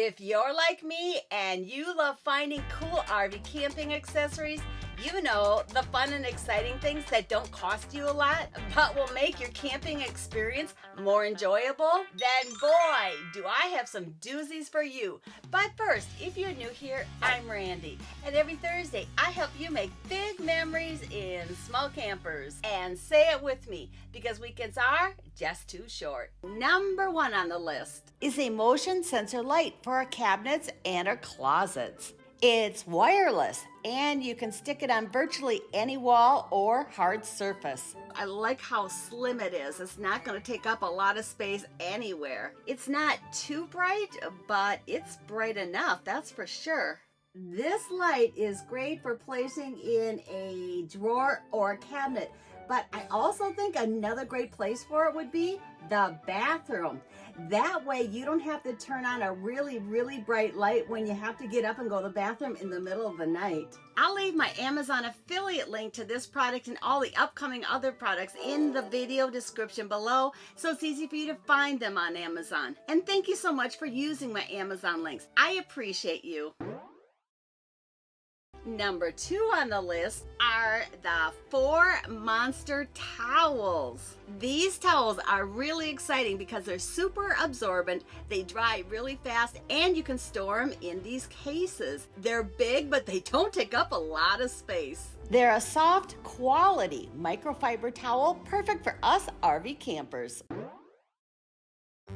If you're like me and you love finding cool RV camping accessories, you know the fun and exciting things that don't cost you a lot, but will make your camping experience more enjoyable, then boy, do I have some doozies for you. But first, if you're new here, I'm Randy, and every Thursday I help you make big memories in small campers. And say it with me, because weekends are just too short. Number 1 on the list is a motion sensor light for our cabinets and our closets. It's wireless, and you can stick it on virtually any wall or hard surface. I like how slim it is. It's not going to take up a lot of space anywhere. It's not too bright, but it's bright enough, that's for sure. This light is great for placing in a drawer or a cabinet, but I also think another great place for it would be the bathroom. That way you don't have to turn on a really bright light when you have to get up and go to the bathroom in the middle of the night. I'll leave my Amazon affiliate link to this product and all the upcoming other products in the video description below, so it's easy for you to find them on Amazon. And thank you so much for using my Amazon links. I appreciate you. Number 2 on the list are the 4 Monster Towels. These towels are really exciting because they're super absorbent, they dry really fast, and you can store them in these cases. They're big, but they don't take up a lot of space. They're a soft, quality microfiber towel, perfect for us RV campers.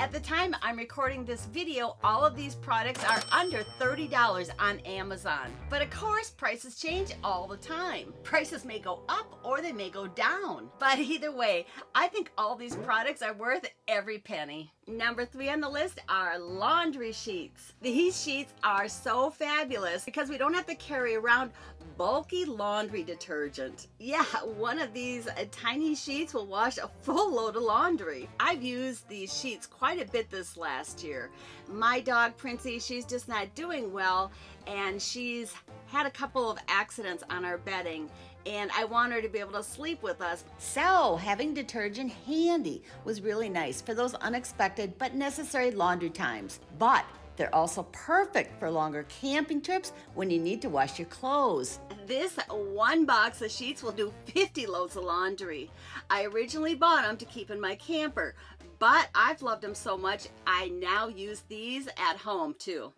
At the time I'm recording this video, all of these products are under $30 on Amazon. But of course, prices change all the time. Prices may go up or they may go down. But either way, I think all these products are worth every penny. Number 3 on the list are laundry sheets. These sheets are so fabulous because we don't have to carry around bulky laundry detergent. Yeah, one of these tiny sheets will wash a full load of laundry. I've used these sheets quite a bit this last year. My dog Princey, she's just not doing well, and she's had a couple of accidents on our bedding, and I want her to be able to sleep with us. So having detergent handy was really nice for those unexpected but necessary laundry times. But they're also perfect for longer camping trips when you need to wash your clothes. This one box of sheets will do 50 loads of laundry. I originally bought them to keep in my camper, but I've loved them so much I now use these at home too.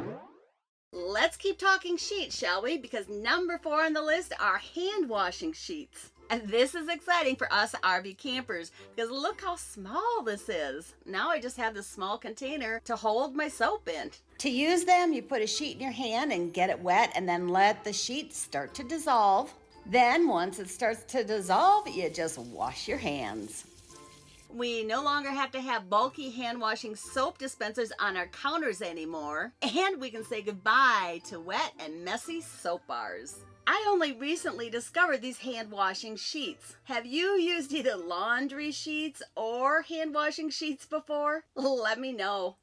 Let's keep talking sheets, shall we? Because number 4 on the list are hand washing sheets. And this is exciting for us RV campers because look how small this is. Now I just have this small container to hold my soap in. To use them, you put a sheet in your hand and get it wet, and then let the sheet start to dissolve. Then once it starts to dissolve, you just wash your hands. We no longer have to have bulky hand washing soap dispensers on our counters anymore, and we can say goodbye to wet and messy soap bars. I only recently discovered these hand washing sheets. Have you used either laundry sheets or hand washing sheets before? Let me know.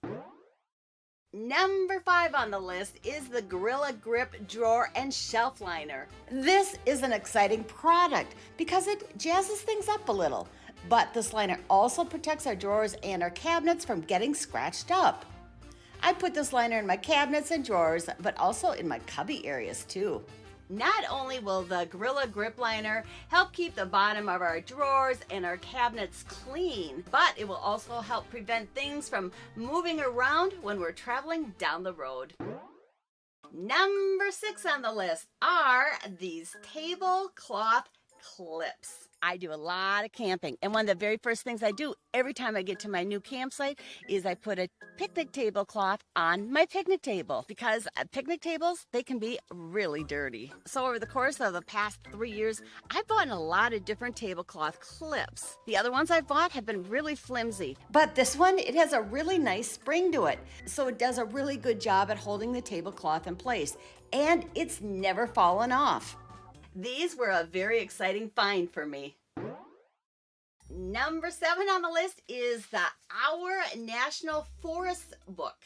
Number 5 on the list is the Gorilla Grip Drawer and Shelf Liner. This is an exciting product because it jazzes things up a little. But this liner also protects our drawers and our cabinets from getting scratched up. I put this liner in my cabinets and drawers, but also in my cubby areas too. Not only will the Gorilla Grip Liner help keep the bottom of our drawers and our cabinets clean, but it will also help prevent things from moving around when we're traveling down the road. Number 6 on the list are these Tablecloth Clips. I do a lot of camping, and one of the very first things I do every time I get to my new campsite is I put a picnic tablecloth on my picnic table, because picnic tables, they can be really dirty. So over the course of the past 3 years, I've bought a lot of different tablecloth clips. The other ones I've bought have been really flimsy, but this one, it has a really nice spring to it, so it does a really good job at holding the tablecloth in place, and it's never fallen off. These were a very exciting find for me. Number 7 on the list is the Our National Forest book.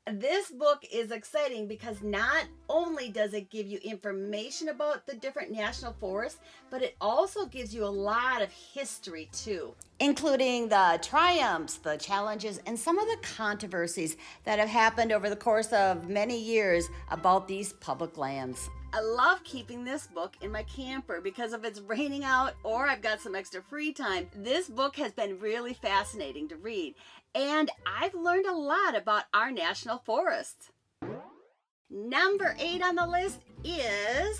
This book is exciting because not only does it give you information about the different national forests, but it also gives you a lot of history too, including the triumphs, the challenges, and some of the controversies that have happened over the course of many years about these public lands. I love keeping this book in my camper because if it's raining out or I've got some extra free time, this book has been really fascinating to read. And I've learned a lot about our national forests. Number 8 on the list is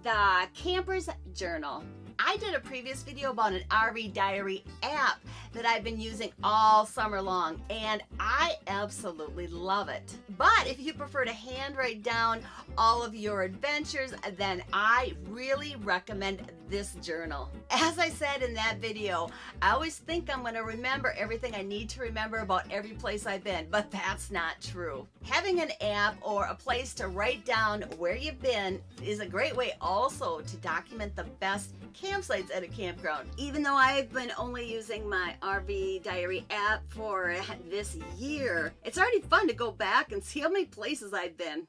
the Camper's Journal. I did a previous video about an RV diary app that I've been using all summer long, and I absolutely love it. But if you prefer to handwrite down all of your adventures, then I really recommend this journal. As I said in that video, I always think I'm going to remember everything I need to remember about every place I've been, but that's not true. Having an app or a place to write down where you've been is a great way also to document the best campsites at a campground. Even though I've been only using my RV diary app for this year, it's already fun to go back and see how many places I've been.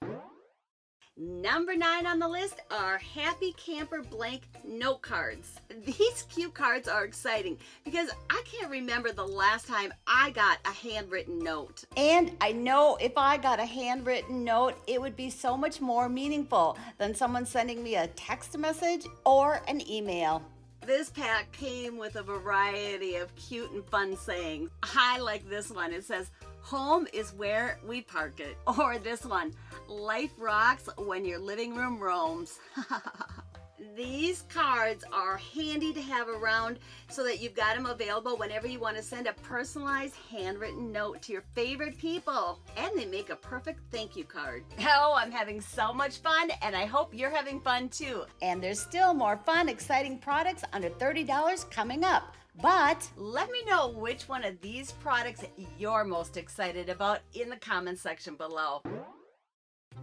Number 9 on the list are Happy Camper Blank note cards. These cute cards are exciting because I can't remember the last time I got a handwritten note. And I know if I got a handwritten note, it would be so much more meaningful than someone sending me a text message or an email. This pack came with a variety of cute and fun sayings. I like this one. It says, "Home is where we park it." Or this one, "Life rocks when your living room roams." These cards are handy to have around so that you've got them available whenever you want to send a personalized handwritten note to your favorite people. And they make a perfect thank you card. Oh, I'm having so much fun, and I hope you're having fun too. And there's still more fun, exciting products under $30 coming up. But let me know which one of these products you're most excited about in the comment section below.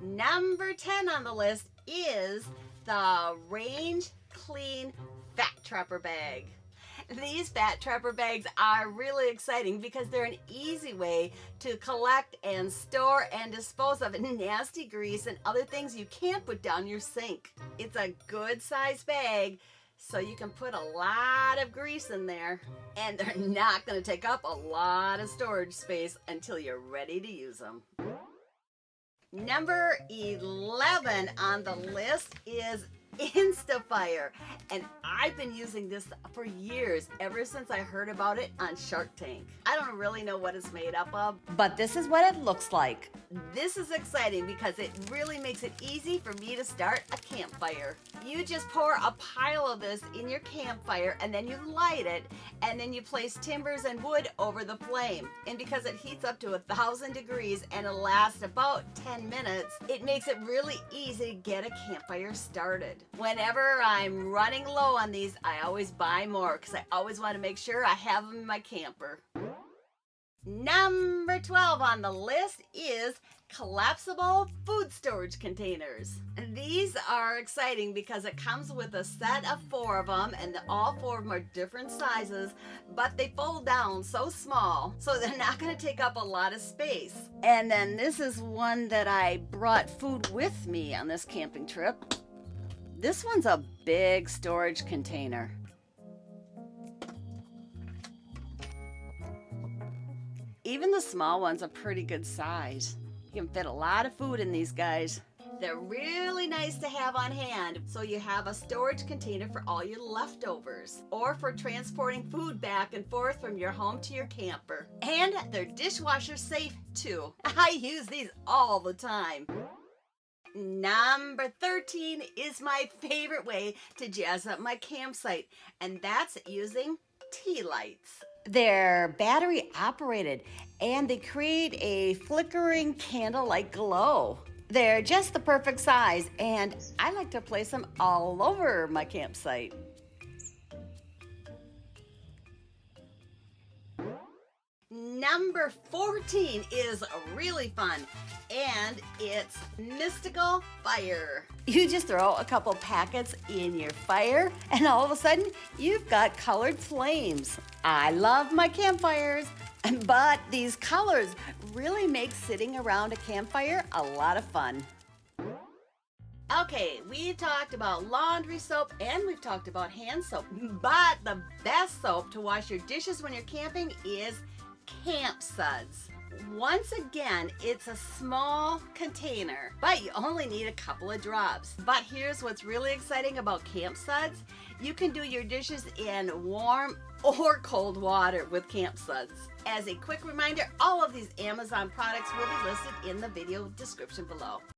Number 10 on the list is the Range Clean Fat Trapper Bag. These Fat Trapper bags are really exciting because they're an easy way to collect and store and dispose of nasty grease and other things you can't put down your sink. It's a good size bag, so you can put a lot of grease in there, and they're not going to take up a lot of storage space until you're ready to use them. Number 11 on the list is Insta-Fire, and I've been using this for years, ever since I heard about it on Shark Tank. I don't really know what it's made up of, but this is what it looks like. This is exciting because it really makes it easy for me to start a campfire. You just pour a pile of this in your campfire, and then you light it, and then you place timbers and wood over the flame. And because it heats up to 1,000 degrees and it lasts about 10 minutes, it makes it really easy to get a campfire started. Whenever I'm running low on these, I always buy more because I always want to make sure I have them in my camper. Number 12 on the list is collapsible food storage containers. These are exciting because it comes with a set of 4 of them, and all 4 of them are different sizes, but they fold down so small, so they're not going to take up a lot of space. And then this is one that I brought food with me on this camping trip. This one's a big storage container. Even the small ones are pretty good size. You can fit a lot of food in these guys. They're really nice to have on hand, so you have a storage container for all your leftovers, or for transporting food back and forth from your home to your camper. And they're dishwasher safe too. I use these all the time. Number 13 is my favorite way to jazz up my campsite, and that's using tea lights. They're battery operated, and they create a flickering candle-like glow. They're just the perfect size, and I like to place them all over my Number 14 is really fun, and it's Mystical Fire. You just throw a couple packets in your fire, and all of a sudden, you've got colored flames. I love my campfires, but these colors really make sitting around a campfire a lot of fun. Okay, we talked about laundry soap and we've talked about hand soap, but the best soap to wash your dishes when you're camping is Campsuds. Once again, it's a small container, but you only need a couple of drops. But here's what's really exciting about Campsuds. You can do your dishes in warm or cold water with Campsuds. As a quick reminder, all of these Amazon products will be listed in the video description below.